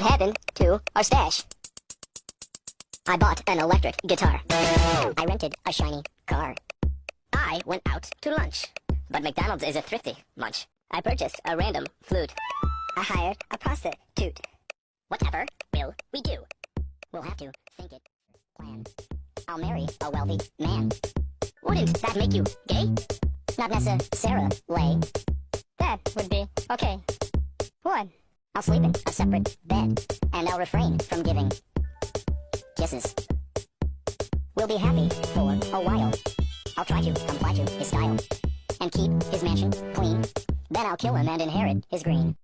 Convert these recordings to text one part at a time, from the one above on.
happened to our stash? I bought an electric guitar. I rented a shiny car. I went out to lunch. But McDonald's is a thrifty munch. I purchased a random flute. I hired a prostitute. Whatever will we do? We'll have to think it plan. I'll marry a wealthy man. Wouldn't that make you gay? Not necessarily. That would be okay. What? I'll sleep in a separate bed, and I'll refrain from giving kisses. We'll be happy for a while. I'll try to comply to his style, and keep his mansion clean. Then I'll kill him and inherit his green.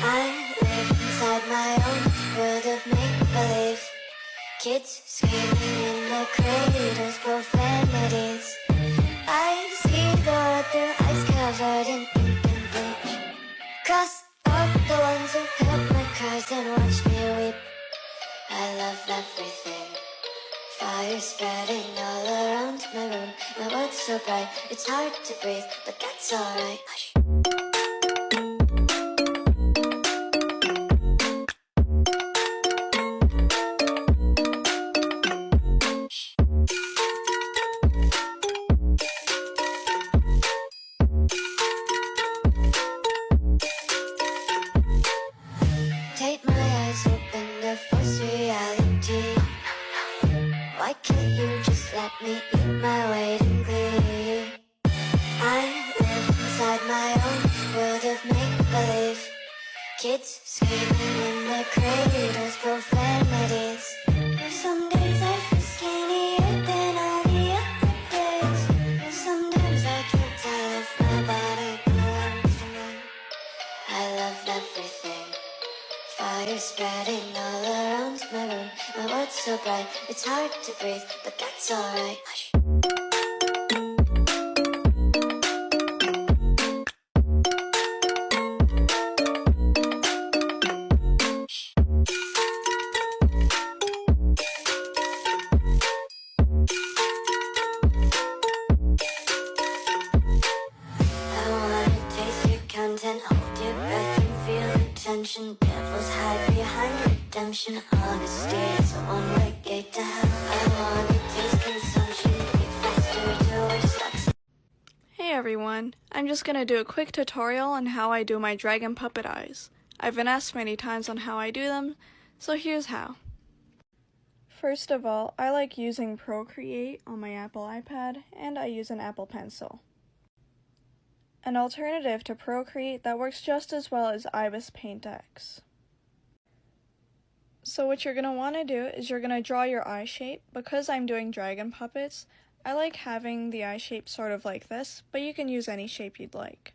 I live inside my own world of make-believe. Kids screaming in the cradles, profanities. I see the world through eyes covered in ink and bleach. Cross out the ones who help my cries and watch me weep. I love everything. Fire spreading all around my room. My world's so bright, it's hard to breathe, but that's alright. Hush. Take my eyes open to force reality. Why can't you just let me eat my weight in glee? I live inside my own world of make-believe. Kids screaming in the cradles, profanities. Some days I feel skinnier than all the other days. Sometimes I can't tell if my body belongs to me. I love everything. Fire spreading all around my room. My world's so bright, it's hard to breathe, but that's alright. Hush. I wanna taste your content, hold your breath and feel the tension. Devils hide behind redemption. Honesty is a one-way gate to hell. I wanna taste consumption, be faster to where stocks. Hey everyone, I'm just gonna do a quick tutorial on how I do my dragon puppet eyes. I've been asked many times on how I do them, so here's how. First of all, I like using Procreate on my Apple iPad, and I use an Apple Pencil. An alternative to Procreate that works just as well is Ibis Paint X. So what you're going to want to do is you're going to draw your eye shape. Because I'm doing dragon puppets, I like having the eye shape sort of like this, but you can use any shape you'd like.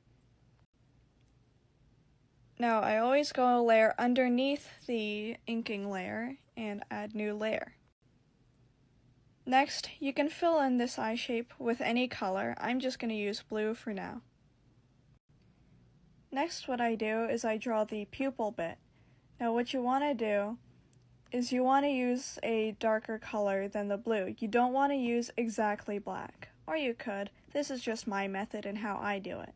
Now I always go a layer underneath the inking layer and add new layer. Next, you can fill in this eye shape with any color. I'm just going to use blue for now. Next, what I do is I draw the pupil bit. Now what you want to do is you want to use a darker color than the blue. You don't want to use exactly black, or you could. This is just my method and how I do it.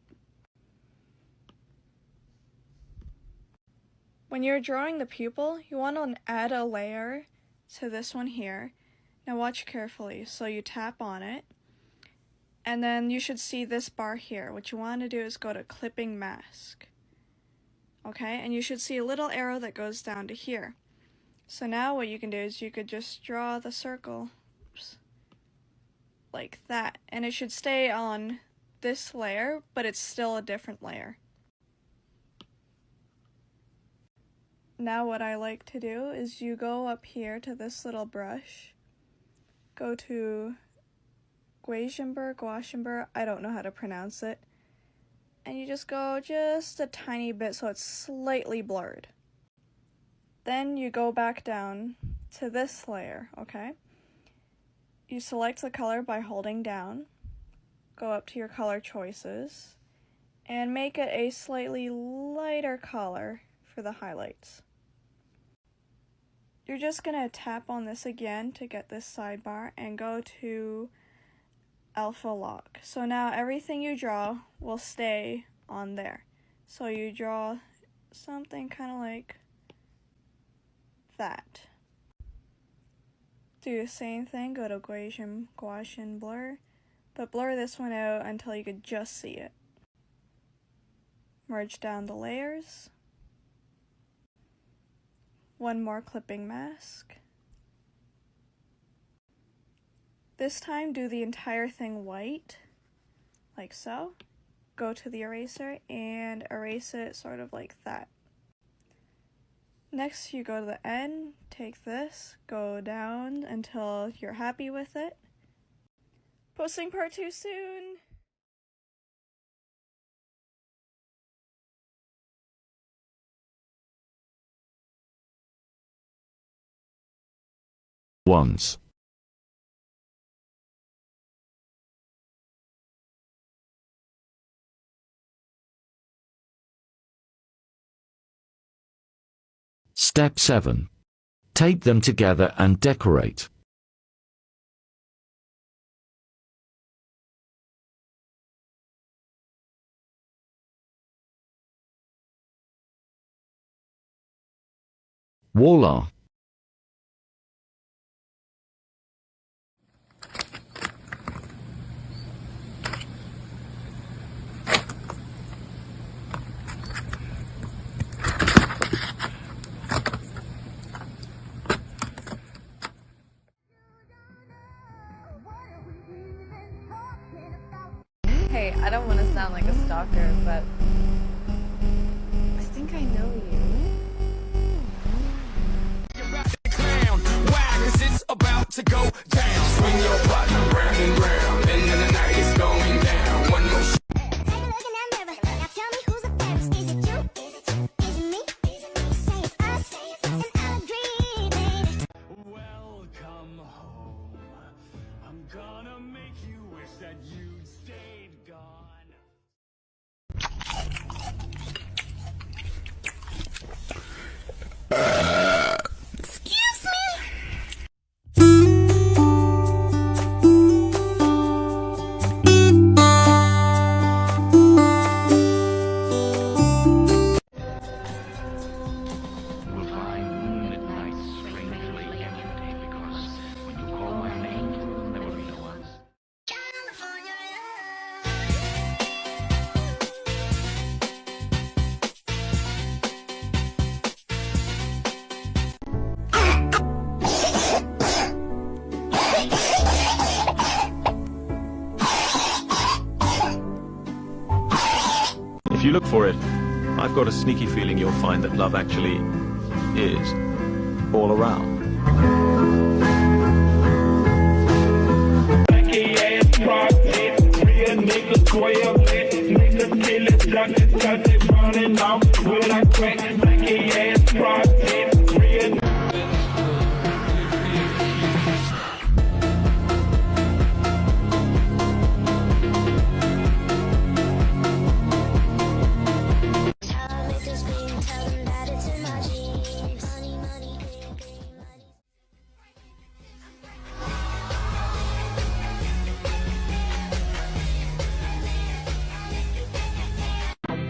When you're drawing the pupil, you want to add a layer to this one here. Now watch carefully. So you tap on it, and then you should see this bar here. What you want to do is go to Clipping Mask. Okay, and you should see a little arrow that goes down to here. So now what you can do is you could just draw the circle like that, and it should stay on this layer, but it's still a different layer. Now what I like to do is you go up here to this little brush, go to Guaschenberg, I don't know how to pronounce it, and you just go just a tiny bit so it's slightly blurred. Then you go back down to this layer, okay? You select the color by holding down, go up to your color choices, and make it a slightly lighter color for the highlights. You're just going to tap on this again to get this sidebar and go to Alpha Lock. So now everything you draw will stay on there. So you draw something kind of like that. Do the same thing, go to Gaussian blur, but blur this one out until you could just see it. Merge down the layers. One more clipping mask. This time do the entire thing white, like so. Go to the eraser and erase it sort of like that. Next you go to the end, take this, go down until you're happy with it. Posting part 2 soon! Once. Step 7. Tape them together and decorate. Voila! Hey, I don't want to sound like a stalker, but I think I know you. It's about to go down. Swing your partner round and round, and then the night is going down. One more Take a look in that mirror. Now tell me who's the fairest. Is it you? Is it me? Say it's us, and I'll agree, baby. welcome home. I'm gonna make you wish that you'd stayed gone. Excuse me? Will find moonlit nights strangely empty because when you call my name, there will be no one. If you look for it, I've got a sneaky feeling you'll find that love actually is all around.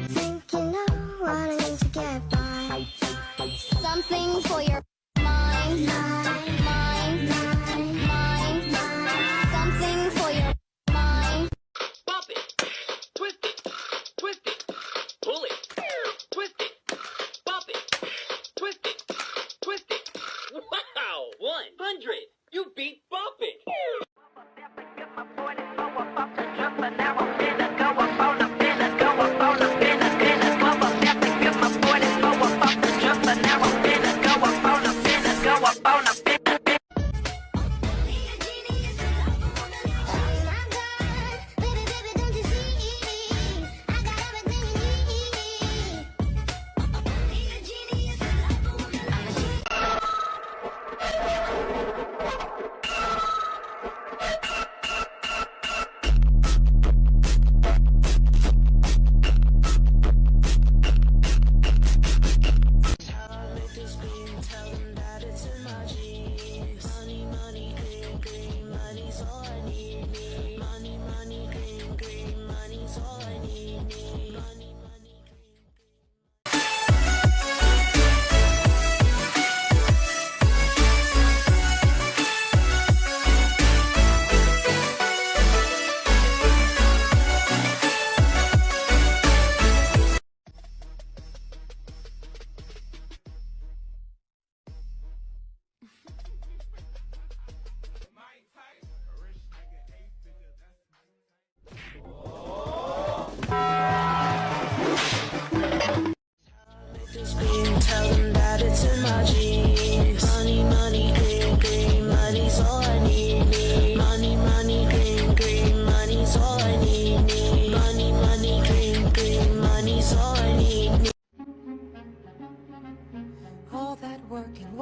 Think you know what I need to get by. Something for your mind. Mind. Something for your mind. Bump it, twist it, pull it, twist it, bump it, twist it. Wow, 100! You beat bumping! Go up on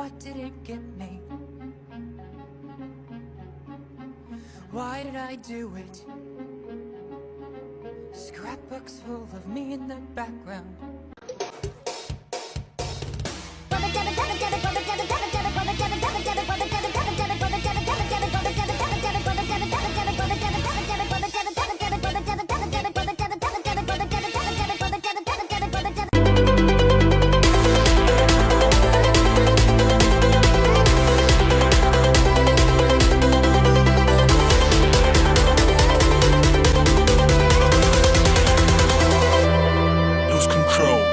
what did it get me? Why did I do it? Scrapbooks full of me in the background. Lose control.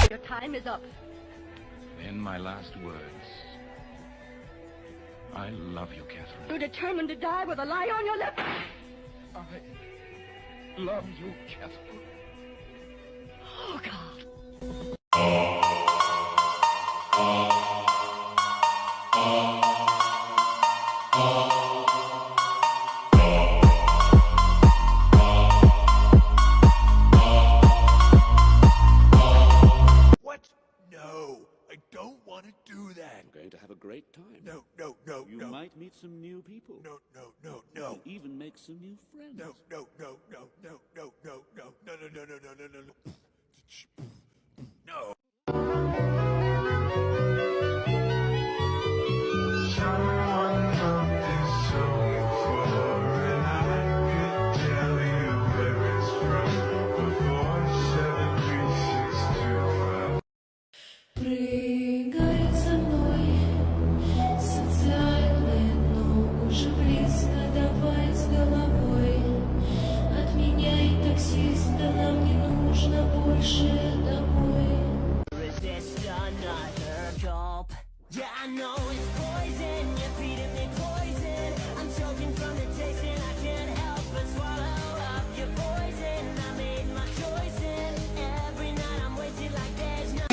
Your time is up. In my last words, I love you, Catherine. You're determined to die with a lie on your lips. I love you, Catherine. Oh, God. What? No, I don't want to do that. You're going to have a great time. No. You might meet some new people. No. You'll even make some new friends. No. No. Прыгай за мной, социальное, но уже близко, давай с головой. Отменяй таксиста, нам не нужно больше домой. Resist another gulp. Yeah, I know it's poison. You're feeding me poison. I'm choking from the taste and I can't help but swallow up your poison. I made my choice and every night I'm wasted like there's no.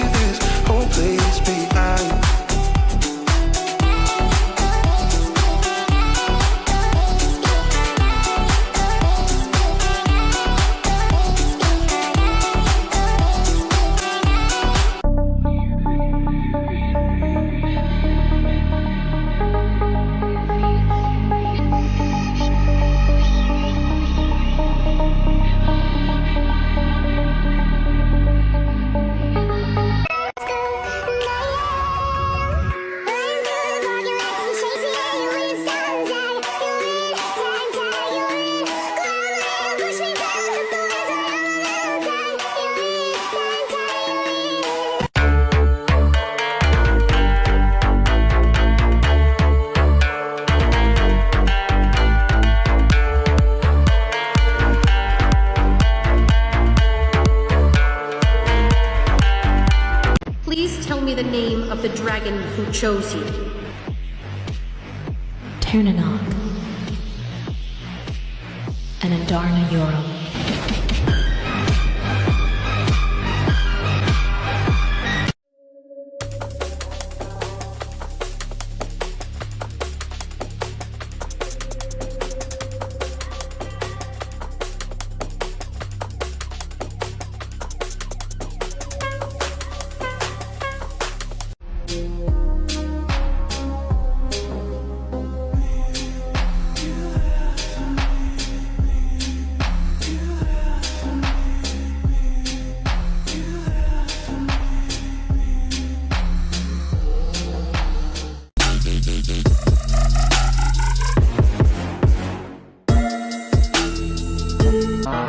Oh, please be honest. Please tell me the name of the dragon who chose you. Ternanog. And Andarna Yoram. You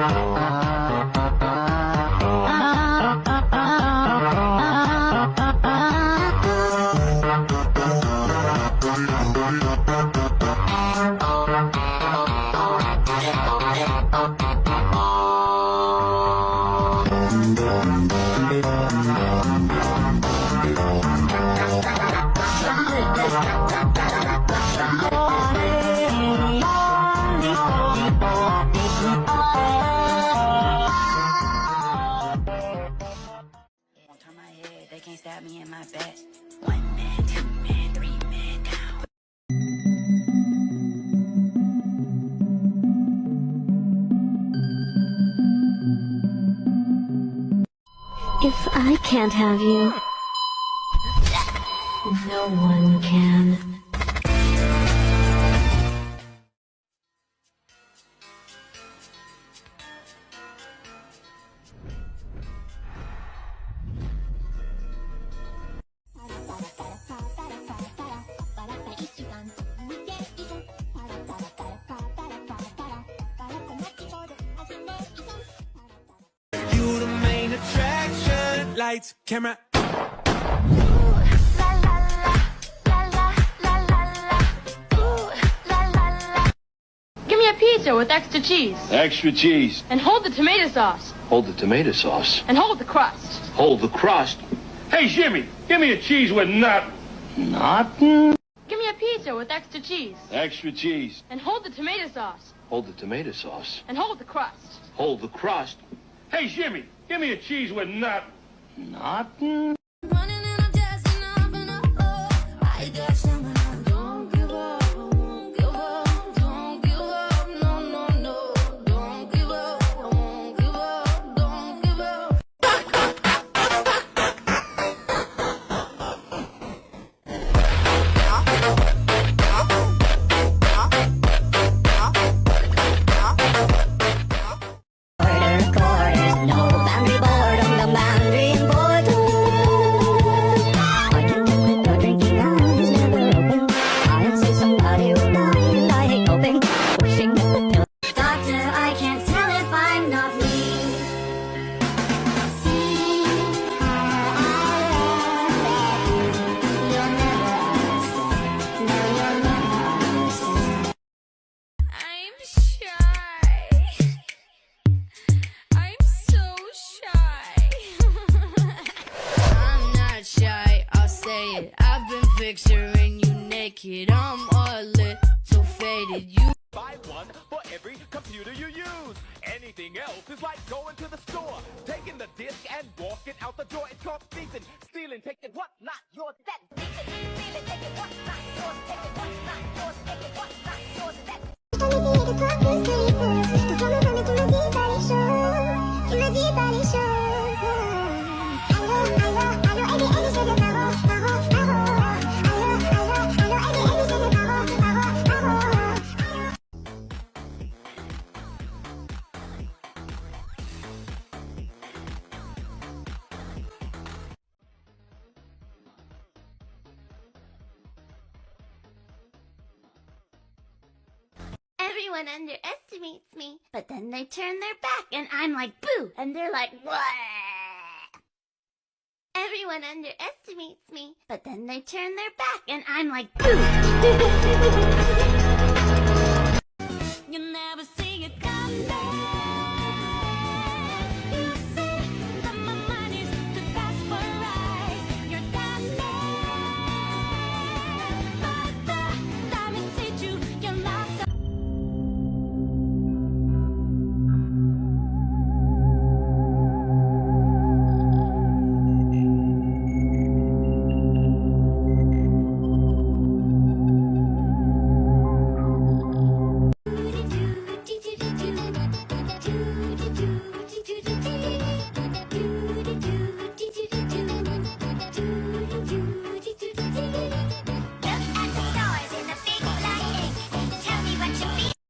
Turn my head, they can't stab me in my back. 1 man, 2 man, 3 man down. If I can't have you, no one can. You the main attraction. Lights, camera. Give me a pizza with extra cheese. Extra cheese. And hold the tomato sauce. Hold the tomato sauce. And hold the crust. Hold the crust. Hey, Jimmy, give me a cheese with nothing. Nothing? Give me a pizza with extra cheese. Extra cheese. And hold the tomato sauce. Hold the tomato sauce. And hold the crust. Hold the crust. Hey, Jimmy, give me a cheese with nothing. Nothing? Picturing you naked, I'm a little faded. You Buy one for every computer you use. Anything else is like going to the store, taking the disc and walking out the door. It's called thieving, stealing, taking what not yours. That's thieving, stealing, taking what not yours, taking what not yours, taking what not yours. That's Everyone underestimates me, but then they turn their back and I'm like, boo! And they're like, what? Everyone underestimates me, but then they turn their back and I'm like, boo! You never see it coming. You say that my mind is too fast for right. You're done. But the time has hit you, you're lost.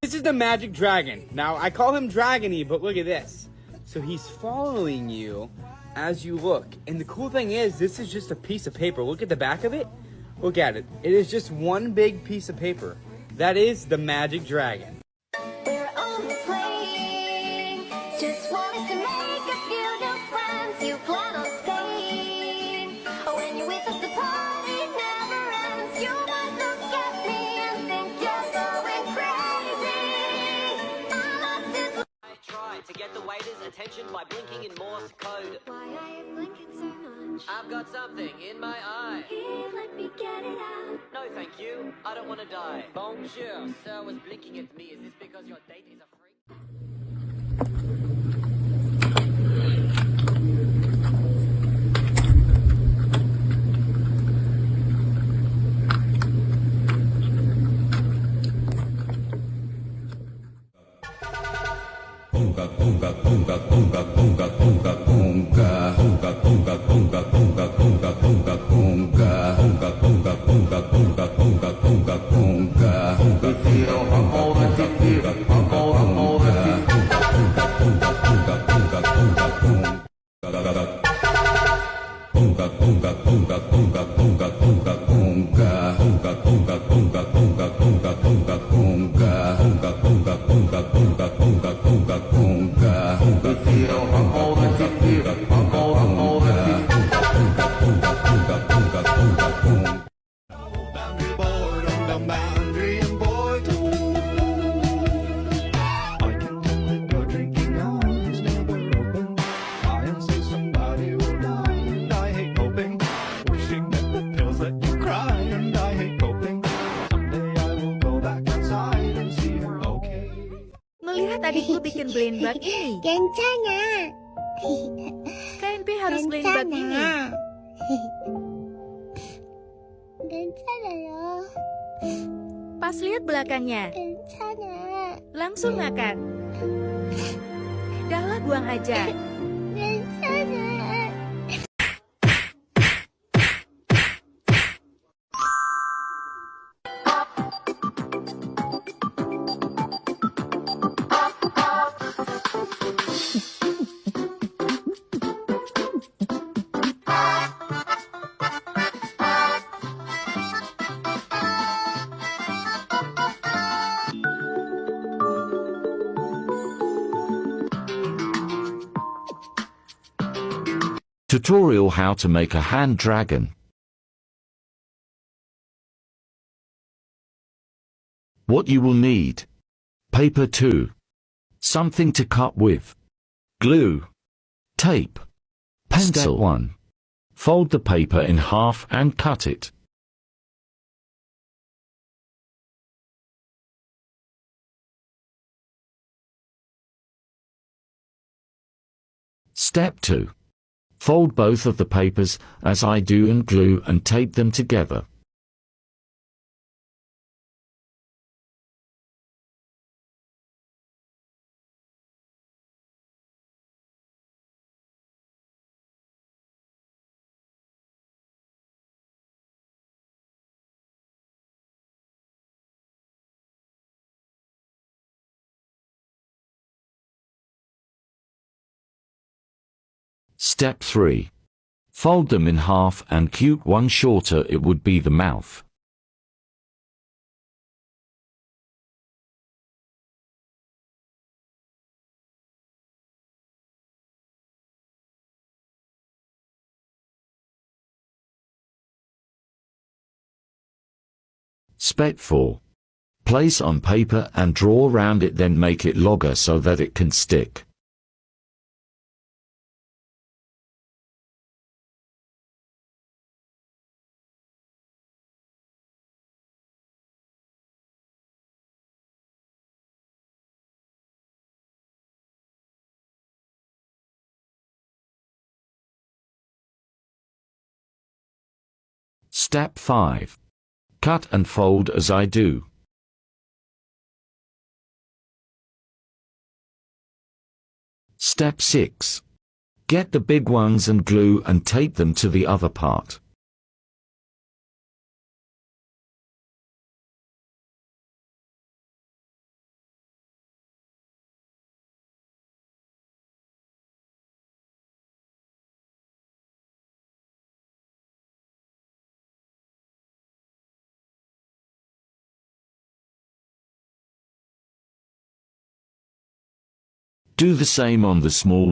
This is the magic dragon. Now, I call him Dragony, but look at this. So he's following you as you look. And the cool thing is, this is just a piece of paper. Look at the back of it. Look at it. It is just one big piece of paper. That is the magic dragon. We're all playing attention by blinking in Morse code. Why are you blinking so much? I've got something in my eye. Here, let me get it out. No, thank you. I don't want to die. Bonjour, sir was blinking at me. Is this because your date is a freak? Melihat adikku bikin blind bag ini. 괜찮아. KNP harus blind bag ini. 괜찮아요. Pas lihat belakangnya. 괜찮아. Langsung makan. Dahlah buang aja. 괜찮아. Tutorial how to make a hand dragon. What you will need: paper 2, something to cut with, glue, tape, pencil. Step 1. Fold the paper in half and cut it. Step 2. Fold both of the papers, as I do, and glue and tape them together. Step 3. Fold them in half and cut one shorter, it would be the mouth. Step 4. Place on paper and draw around it, then make it longer so that it can stick. Step 5. Cut and fold as I do. Step 6. Get the big ones and glue and tape them to the other part. Do the same on the small.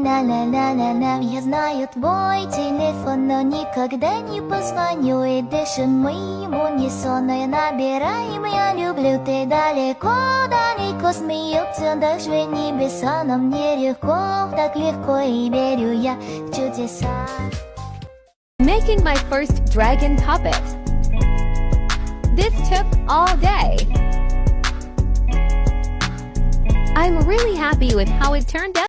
На-на-на-на-на, я знаю твой телефон, но никогда не позвоню. И дышим мы ему не сон, и набираем я люблю. Ты далеко-далеко смеются даже небеса. Но мне легко, так легко, и верю я в чудеса. Making my first dragon puppet. This took all day. I'm really happy with how it turned out.